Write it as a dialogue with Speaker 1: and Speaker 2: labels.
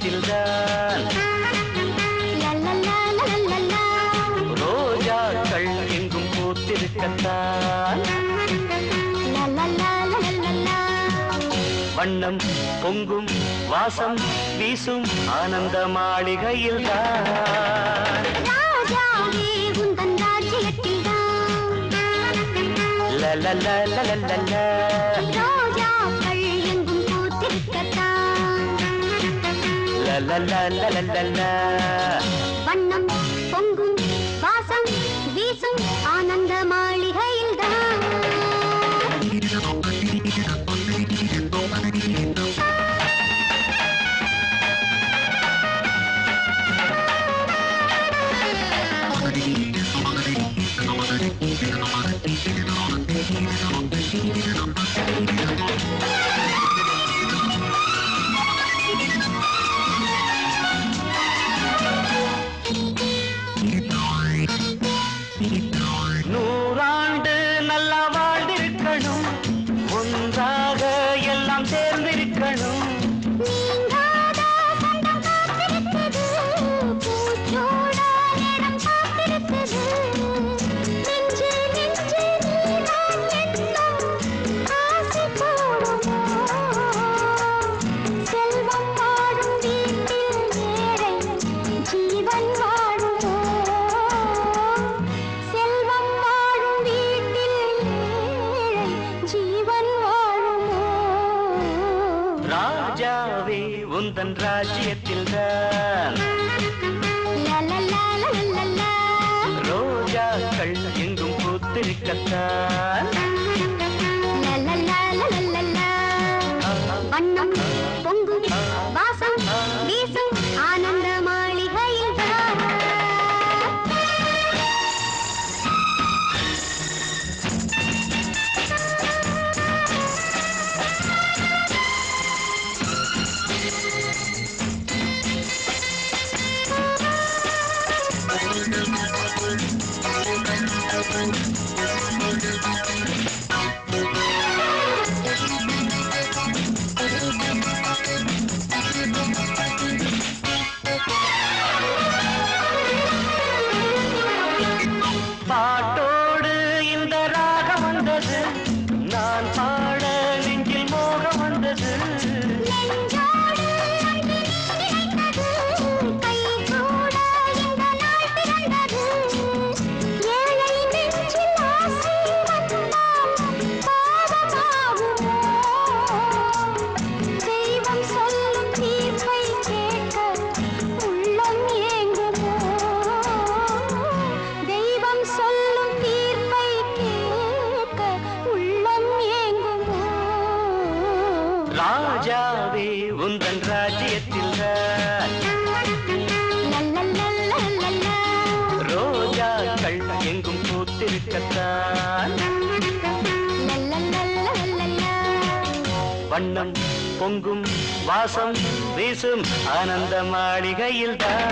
Speaker 1: ராஜ்யத்தில்தான் ரோஜாக்கள் எங்கும் பூத்திருக்கத்தான் வண்ணம் பொங்கும் வாசம் வீசும் ஆனந்த மாளிகையில்தான்
Speaker 2: வண்ணம் பொங்கும் வாசம் வீசும் ஆனந்த மாளிகையில்தான்
Speaker 1: நூறாண்டு நல்லா வாழ்ந்திருக்கணும் ஒன்றாக எல்லாம் சேர்ந்திருக்கணும் ராஜாவே உந்தன் ராஜ்யத்தில்தான் ரோஜாக்கள் எங்கும் பூத்திருக்கத்தான்
Speaker 2: வண்ணம் பொங்கும் வாசம் வீசும் ஆனந்த மாளிகையில்தான்
Speaker 1: பாட்டோடு இந்த ராகம் வந்தது நான் பாட நெஞ்சில் மோகம் வந்தது ராஜாவே உந்தன் ராஜ்யத்தில்தான் ரோஜாக்கள் எங்கும் பூத்திருக்கத்தான் வண்ணம் பொங்கும் வாசம் வீசும் ஆனந்த மாளிகையில்தான்